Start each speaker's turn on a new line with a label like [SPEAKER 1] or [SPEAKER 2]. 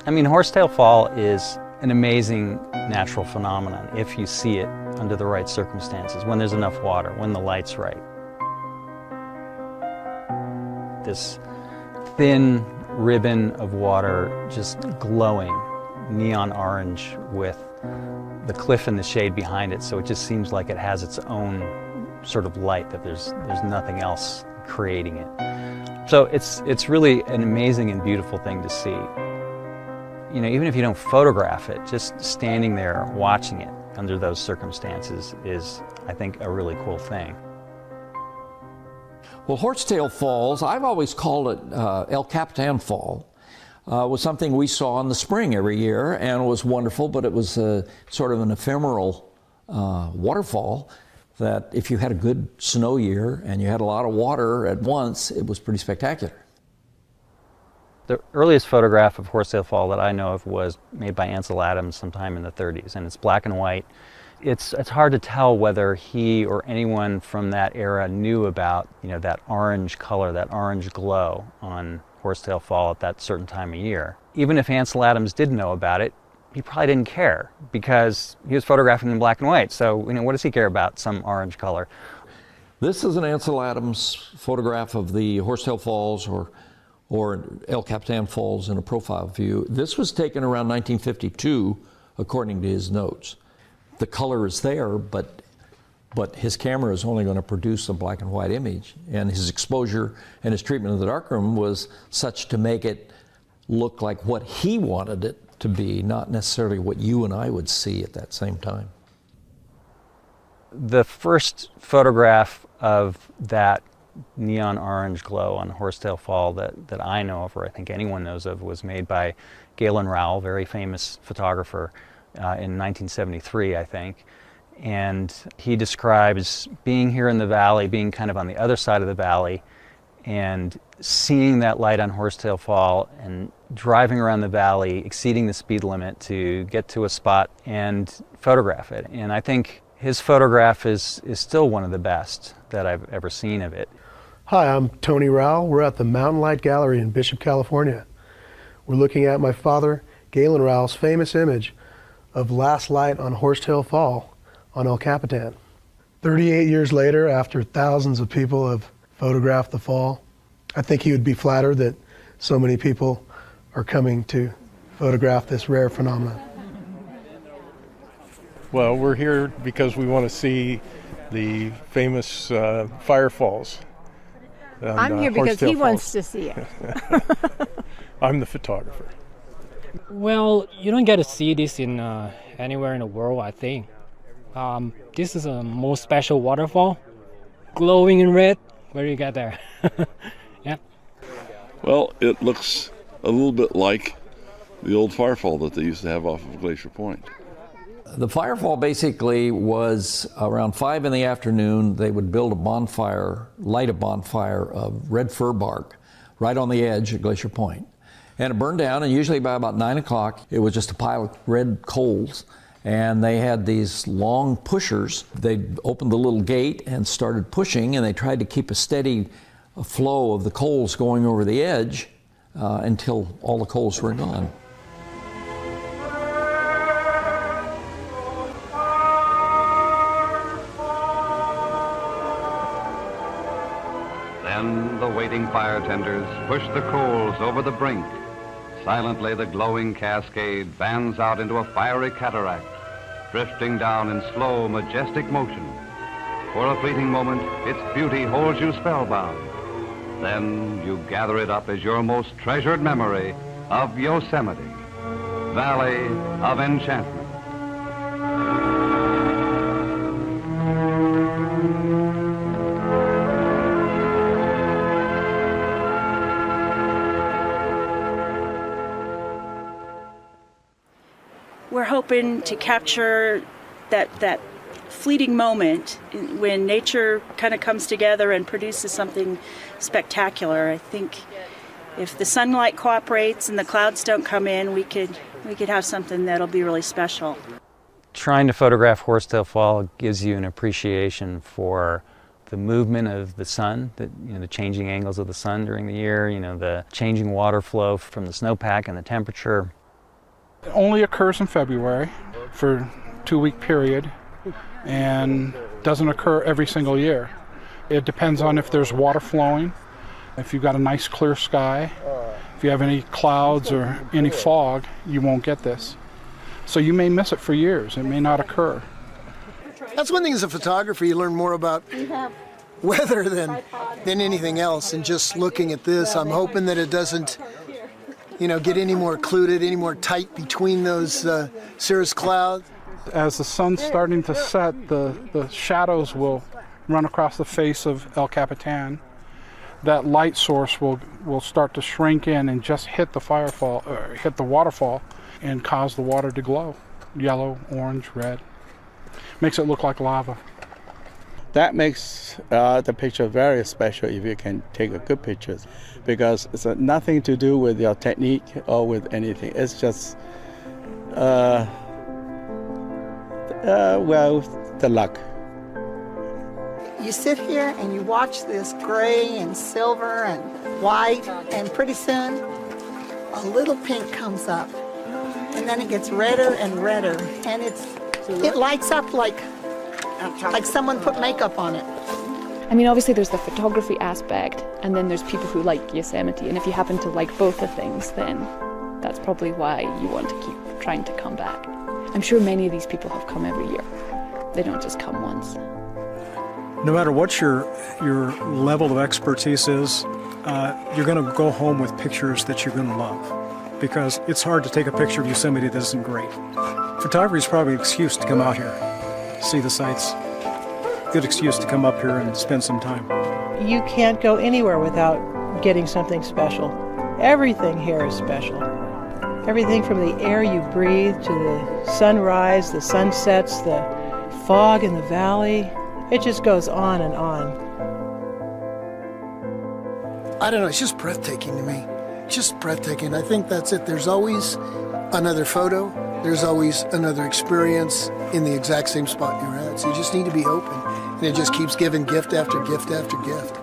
[SPEAKER 1] I mean, Horsetail Fall is an amazing natural phenomenon if you see it under the right circumstances, when there's enough water, when the light's right. This thin ribbon of water just glowing neon orange with the cliff and the shade behind it, so it just seems like it has its own sort of light, that there's nothing else creating it. So it's really an amazing and beautiful thing to see. You know, even if you don't photograph it, just standing there watching it under those circumstances is, I think, a really cool thing.
[SPEAKER 2] Well, Horsetail Falls, I've always called it El Capitan Fall, was something we saw in the spring every year, and it was wonderful, but it was sort of an ephemeral waterfall that if you had a good snow year and you had a lot of water at once, it was pretty spectacular.
[SPEAKER 1] The earliest photograph of Horsetail Fall that I know of was made by Ansel Adams sometime in the 30s, and it's black and white. It's hard to tell whether he or anyone from that era knew about, you know, that orange color, that orange glow on Horsetail Fall at that certain time of year. Even if Ansel Adams did know about it, he probably didn't care because he was photographing in black and white. So, you know, what does he care about some orange color?
[SPEAKER 2] This is an Ansel Adams photograph of the Horsetail Falls or El Capitan Falls in a profile view. This was taken around 1952, according to his notes. The color is there, but his camera is only going to produce a black and white image, and his exposure and his treatment of the darkroom was such to make it look like what he wanted it to be, not necessarily what you and I would see at that same time.
[SPEAKER 1] The first photograph of that neon orange glow on Horsetail Fall that I know of, or I think anyone knows of, was made by Galen Rowell, very famous photographer, in 1973, I think. And he describes being here in the valley, being kind of on the other side of the valley, and seeing that light on Horsetail Fall and driving around the valley, exceeding the speed limit to get to a spot and photograph it. And I think his photograph is still one of the best that I've ever seen of it.
[SPEAKER 3] Hi, I'm Tony Rowell. We're at the Mountain Light Gallery in Bishop, California. We're looking at my father, Galen Rowell's famous image of last light on Horsetail Fall on El Capitan. 38 years later, after thousands of people have photographed the fall, I think he would be flattered that so many people are coming to photograph this rare phenomenon.
[SPEAKER 4] Well, we're here because we want to see the famous fire falls.
[SPEAKER 5] I'm here because he wants to see it.
[SPEAKER 4] I'm the photographer.
[SPEAKER 6] Well, you don't get to see this in anywhere in the world, I think. This is a most special waterfall, glowing in red. Where do you get there? Yeah.
[SPEAKER 7] Well, it looks a little bit like the old firefall that they used to have off of Glacier Point.
[SPEAKER 2] The firefall basically was around 5 in the afternoon. They would build a bonfire, light a bonfire of red fir bark right on the edge at Glacier Point. And it burned down, and usually by about 9 o'clock, it was just a pile of red coals. And they had these long pushers. They opened the little gate and started pushing, and they tried to keep a steady flow of the coals going over the edge until all the coals were gone.
[SPEAKER 8] Then the waiting fire tenders push the coals over the brink. Silently, the glowing cascade fans out into a fiery cataract, drifting down in slow, majestic motion. For a fleeting moment, its beauty holds you spellbound. Then you gather it up as your most treasured memory of Yosemite, Valley of Enchantment.
[SPEAKER 9] We're hoping to capture that fleeting moment when nature kind of comes together and produces something spectacular. I think if the sunlight cooperates and the clouds don't come in, we could have something that'll be really special.
[SPEAKER 1] Trying to photograph Horsetail Fall gives you an appreciation for the movement of the sun, the changing angles of the sun during the year, the changing water flow from the snowpack and the temperature.
[SPEAKER 10] only occurs in February for a 2-week period and doesn't occur every single year. It depends on if there's water flowing, if you've got a nice clear sky. If you have any clouds or any fog, you won't get this. So you may miss it for years. It may not occur.
[SPEAKER 11] That's one thing as a photographer, you learn more about weather than anything else. And just looking at this, I'm hoping that it doesn't, get any more occluded, any more tight between those cirrus clouds.
[SPEAKER 10] As the sun's starting to set, the shadows will run across the face of El Capitan. That light source will start to shrink in and just hit the hit the waterfall and cause the water to glow. Yellow, orange, red. Makes it look like lava.
[SPEAKER 12] That makes the picture very special if you can take a good pictures, because it's nothing to do with your technique or with anything. It's just, the luck.
[SPEAKER 13] You sit here and you watch this gray and silver and white, and pretty soon a little pink comes up, and then it gets redder and redder, and it lights up like someone put makeup on it.
[SPEAKER 14] I mean, obviously there's the photography aspect, and then there's people who like Yosemite, and if you happen to like both the things, then that's probably why you want to keep trying to come back. I'm sure many of these people have come every year. They don't just come once.
[SPEAKER 15] No matter what your level of expertise is, you're going to go home with pictures that you're going to love, because it's hard to take a picture of Yosemite that isn't great. Photography is probably an excuse to come out here, see the sights. Good excuse to come up here and spend some time.
[SPEAKER 16] You can't go anywhere without getting something special. Everything here is special. Everything from the air you breathe to the sunrise, the sunsets, the fog in the valley. It just goes on and on.
[SPEAKER 11] I don't know, it's just breathtaking to me. Just breathtaking. I think that's it. There's always another photo. There's always another experience in the exact same spot you're at. So you just need to be open. And it just keeps giving gift after gift after gift.